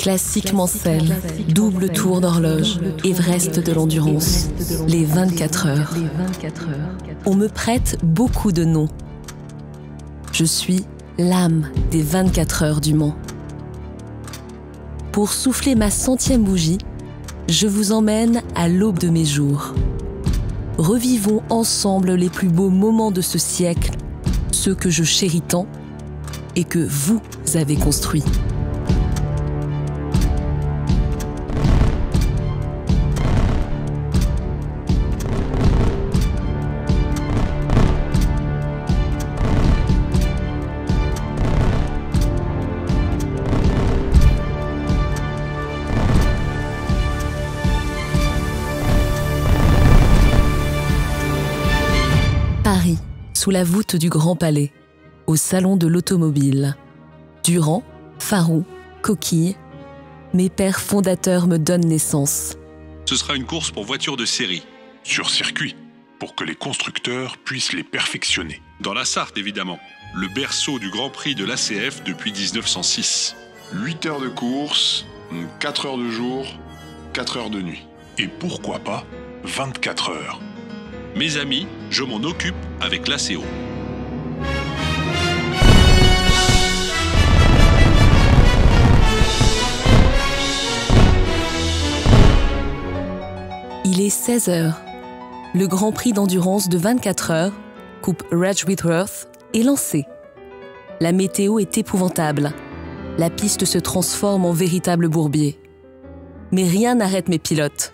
Classique Mansell, double tour d'horloge, Everest de l'endurance, les 24 heures. On me prête beaucoup de noms. Je suis l'âme des 24 heures du Mans. Pour souffler ma 100e bougie, je vous emmène à l'aube de mes jours. Revivons ensemble les plus beaux moments de ce siècle, ceux que je chéris tant et que vous avez construits. Paris, sous la voûte du Grand Palais, au Salon de l'Automobile. Durand, Farou, Coquille, mes pères fondateurs me donnent naissance. Ce sera une course pour voitures de série. Sur circuit, pour que les constructeurs puissent les perfectionner. Dans la Sarthe, évidemment. Le berceau du Grand Prix de l'ACF depuis 1906. 8 heures de course, 4 heures de jour, 4 heures de nuit. Et pourquoi pas 24 heures. Mes amis, je m'en occupe avec l'ACO. Il est 16 heures. Le Grand Prix d'endurance de 24 heures, coupe Reg Whitworth, est lancé. La météo est épouvantable. La piste se transforme en véritable bourbier. Mais rien n'arrête mes pilotes.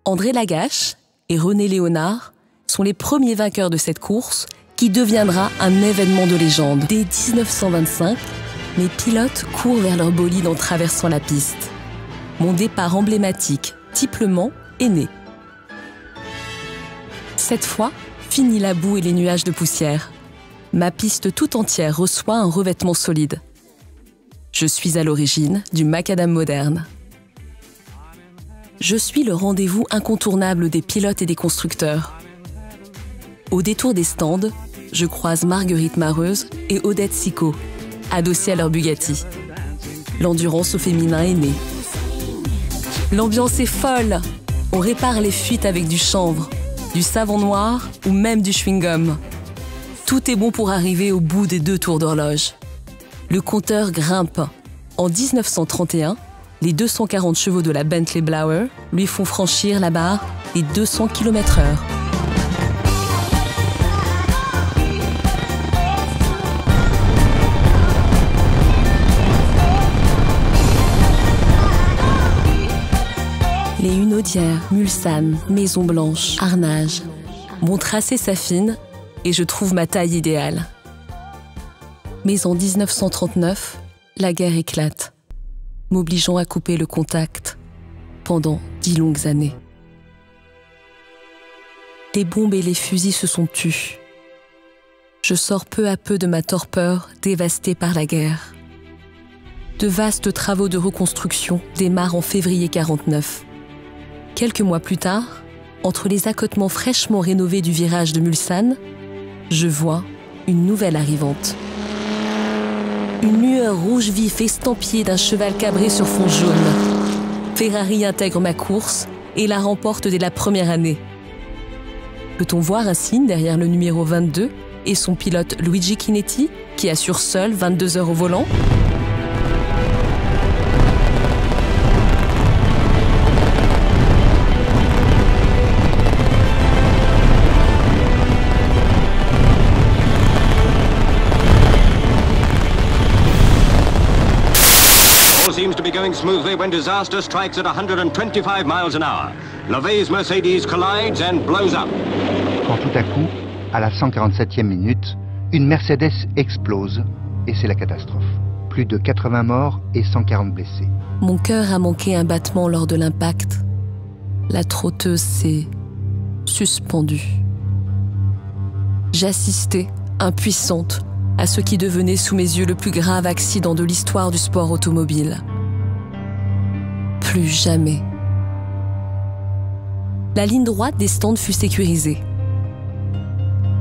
André Lagache et René Léonard sont les premiers vainqueurs de cette course qui deviendra un événement de légende. Dès 1925, mes pilotes courent vers leur bolide en traversant la piste. Mon départ emblématique, type Le Mans, est né. Cette fois, fini la boue et les nuages de poussière. Ma piste tout entière reçoit un revêtement solide. Je suis à l'origine du macadam moderne. Je suis le rendez-vous incontournable des pilotes et des constructeurs. Au détour des stands, je croise Marguerite Mareuse et Odette Sicot, adossées à leur Bugatti. L'endurance au féminin est née. L'ambiance est folle. On répare les fuites avec du chanvre, du savon noir ou même du chewing-gum. Tout est bon pour arriver au bout des 2 tours d'horloge. Le compteur grimpe. En 1931, les 240 chevaux de la Bentley Blower lui font franchir la barre des 200 km/h. Les Hunaudière, Mulsanne, Maison Blanche, Arnage. Mon tracé s'affine et je trouve ma taille idéale. Mais en 1939, la guerre éclate, m'obligeant à couper le contact pendant 10 longues années. Les bombes et les fusils se sont tus. Je sors peu à peu de ma torpeur dévastée par la guerre. De vastes travaux de reconstruction démarrent en février 1949. Quelques mois plus tard, entre les accotements fraîchement rénovés du virage de Mulsanne, je vois une nouvelle arrivante. Une lueur rouge vif estampillée d'un cheval cabré sur fond jaune. Ferrari intègre ma course et la remporte dès la première année. Peut-on voir un signe derrière le numéro 22 et son pilote Luigi Chinetti qui assure seul 22 heures au volant ? Seems to be going smoothly when disaster strikes at 125 miles an hour. Lovay's Mercedes collides and blows up. Quand tout à coup, à la 147e minute, une Mercedes explose et c'est la catastrophe. Plus de 80 morts et 140 blessés. Mon cœur a manqué un battement lors de l'impact. La trotteuse s'est suspendue. J'assistais, impuissante, à ce qui devenait sous mes yeux le plus grave accident de l'histoire du sport automobile. Plus jamais. La ligne droite des stands fut sécurisée.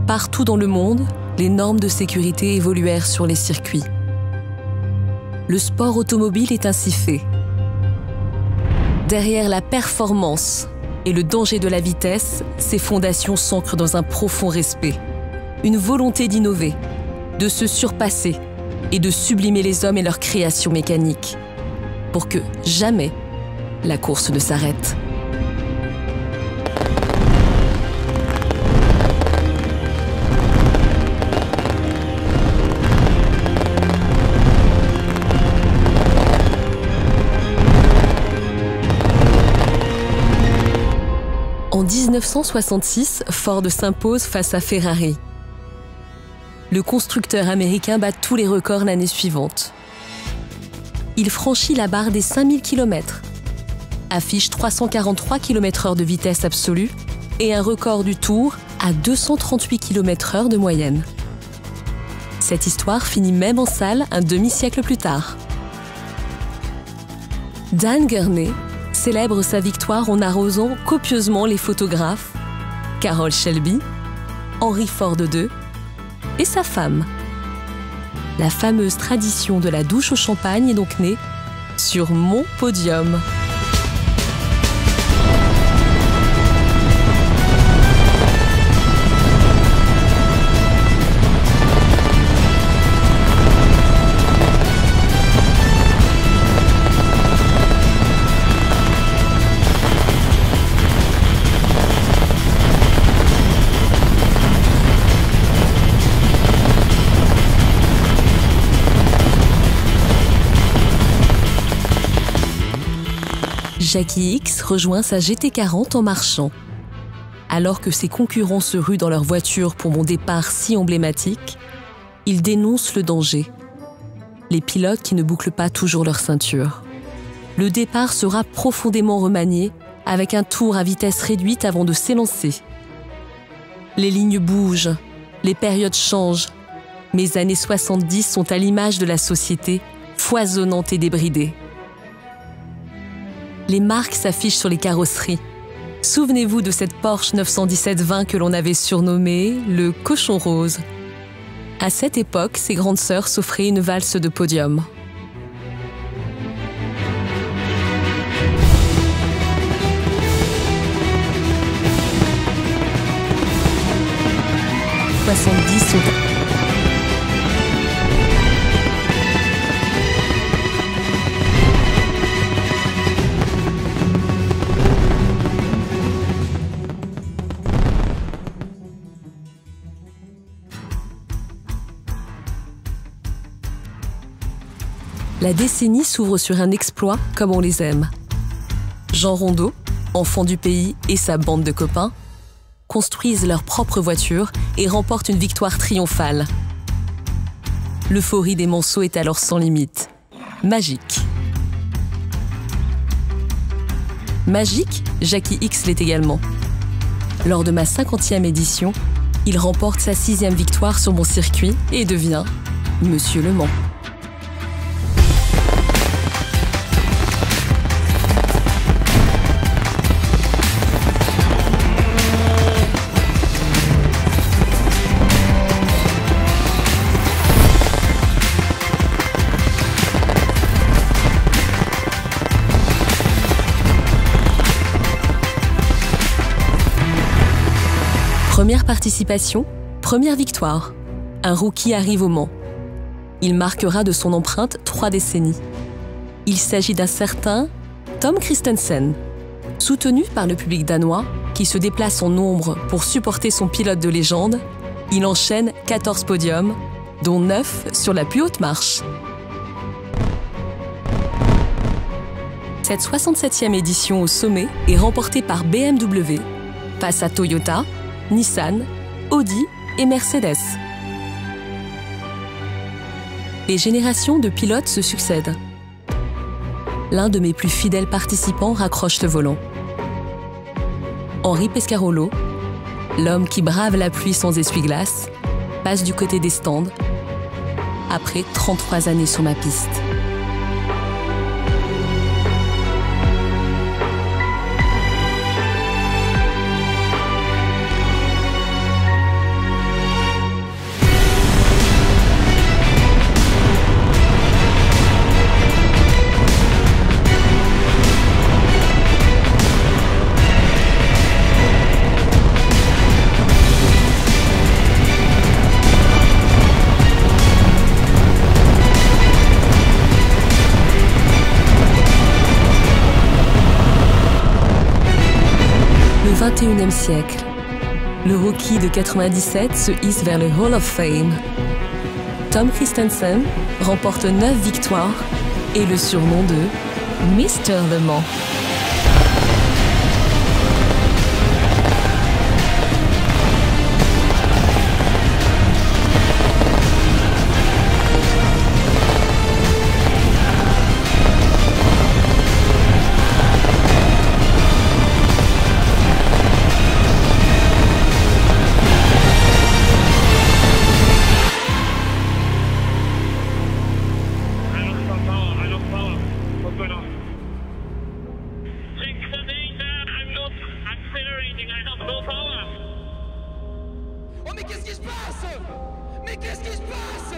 Partout dans le monde, les normes de sécurité évoluèrent sur les circuits. le sport automobile est ainsi fait. Derrière la performance et le danger de la vitesse, ces fondations s'ancrent dans un profond respect, une volonté d'innover, de se surpasser et de sublimer les hommes et leurs créations mécaniques, pour que jamais la course ne s'arrête. En 1966, Ford s'impose face à Ferrari. Le constructeur américain bat tous les records l'année suivante. Il franchit la barre des 5000 km, affiche 343 km/h de vitesse absolue et un record du Tour à 238 km/h de moyenne. Cette histoire finit même en salle un demi-siècle plus tard. Dan Gurney célèbre sa victoire en arrosant copieusement les photographes Carroll Shelby, Henry Ford II et sa femme. La fameuse tradition de la douche au champagne est donc née sur mon podium. Jackie Ickx rejoint sa GT40 en marchant. Alors que ses concurrents se ruent dans leur voiture pour mon départ si emblématique, il dénonce le danger. Les pilotes qui ne bouclent pas toujours leur ceinture. Le départ sera profondément remanié avec un tour à vitesse réduite avant de s'élancer. Les lignes bougent, les périodes changent. Mes années 70 sont à l'image de la société, foisonnante et débridée. Les marques s'affichent sur les carrosseries. Souvenez-vous de cette Porsche 917-20 que l'on avait surnommée le cochon rose. À cette époque, ses grandes sœurs s'offraient une valse de podium. La décennie s'ouvre sur un exploit comme on les aime. Jean Rondeau, enfant du pays et sa bande de copains, construisent leur propre voiture et remportent une victoire triomphale. L'euphorie des Manceaux est alors sans limite. Magique. Magique, Jackie Ickx l'est également. Lors de ma 50e édition, il remporte sa 6e victoire sur mon circuit et devient Monsieur Le Mans. Première participation, première victoire. Un rookie arrive au Mans. Il marquera de son empreinte 3 décennies. Il s'agit d'un certain Tom Kristensen. Soutenu par le public danois, qui se déplace en nombre pour supporter son pilote de légende, il enchaîne 14 podiums, dont 9 sur la plus haute marche. Cette 67e édition au sommet est remportée par BMW, face à Toyota, Nissan, Audi et Mercedes. Les générations de pilotes se succèdent. L'un de mes plus fidèles participants raccroche le volant. Henri Pescarolo, l'homme qui brave la pluie sans essuie-glace, passe du côté des stands après 33 années sur ma piste. XXIe siècle. Le rookie de 97 se hisse vers le Hall of Fame. Tom Kristensen remporte 9 victoires et le surnom de Mr. Le Mans. Mais qu'est-ce qui se passe?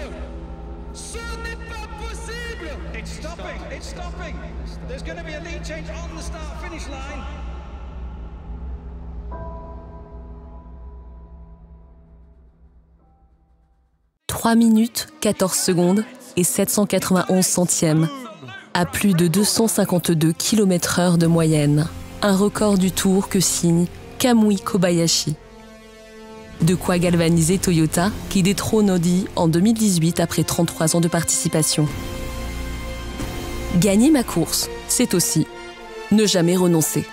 Ce n'est pas possible! It's stopping! It's stopping! There's going to be a lead change on the start-finish line. « 3 minutes, 14 secondes et 791 centièmes, à plus de 252 km/h de moyenne. Un record du Tour que signe Kamui Kobayashi. De quoi galvaniser Toyota, qui détrône Audi en 2018 après 33 ans de participation. Gagner ma course, c'est aussi ne jamais renoncer.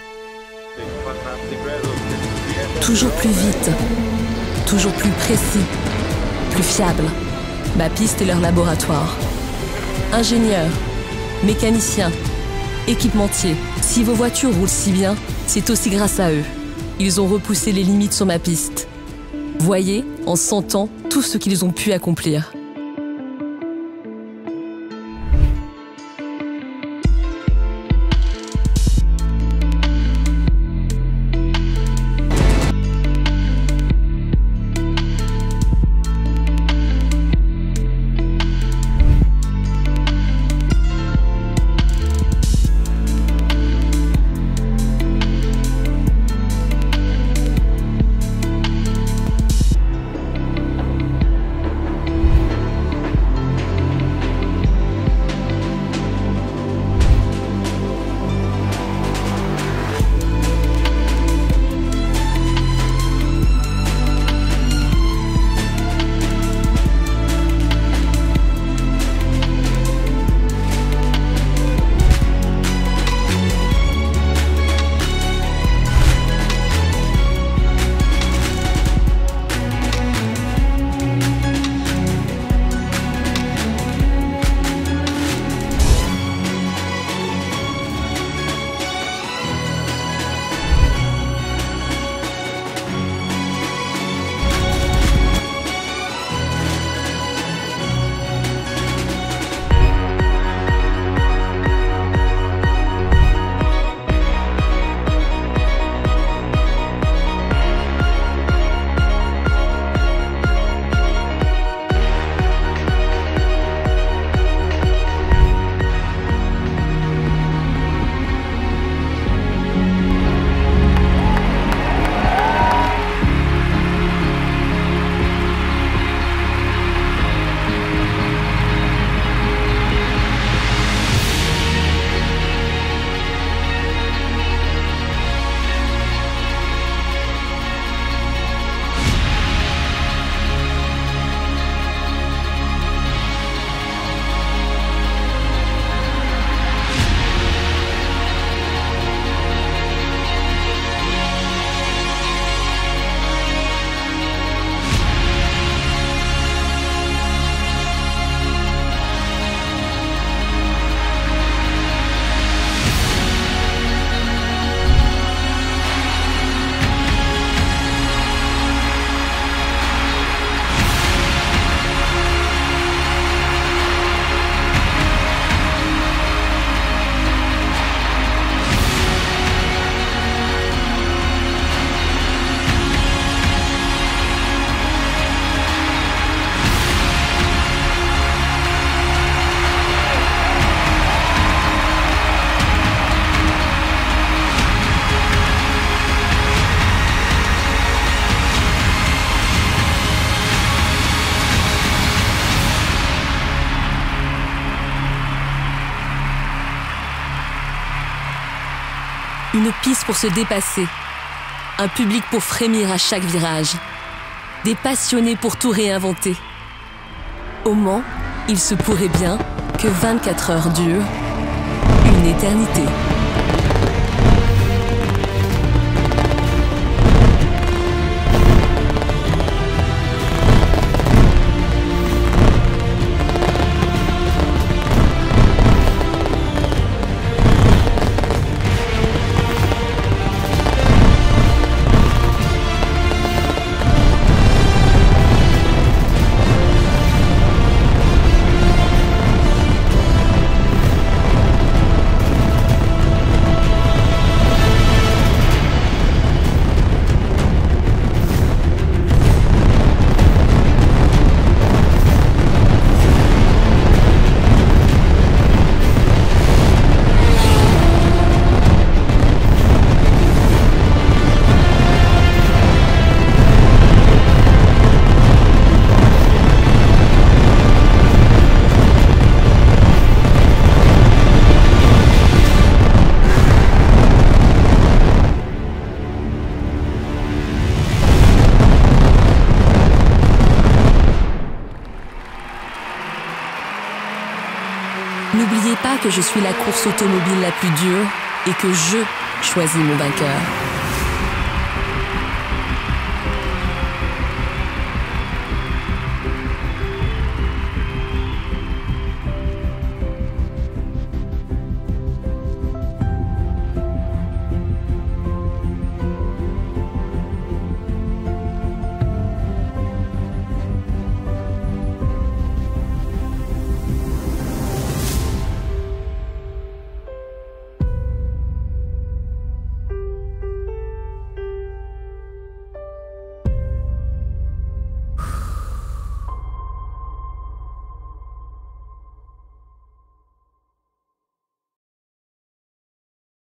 Toujours plus vite, toujours plus précis, plus fiable. Ma piste est leur laboratoire. Ingénieurs, mécaniciens, équipementiers, si vos voitures roulent si bien, c'est aussi grâce à eux. Ils ont repoussé les limites sur ma piste. Voyez, en 100 ans, tout ce qu'ils ont pu accomplir. Une piste pour se dépasser. Un public pour frémir à chaque virage. Des passionnés pour tout réinventer. Au Mans, il se pourrait bien que 24 heures durent une éternité. N'oubliez pas que je suis la course automobile la plus dure et que je choisis mon vainqueur.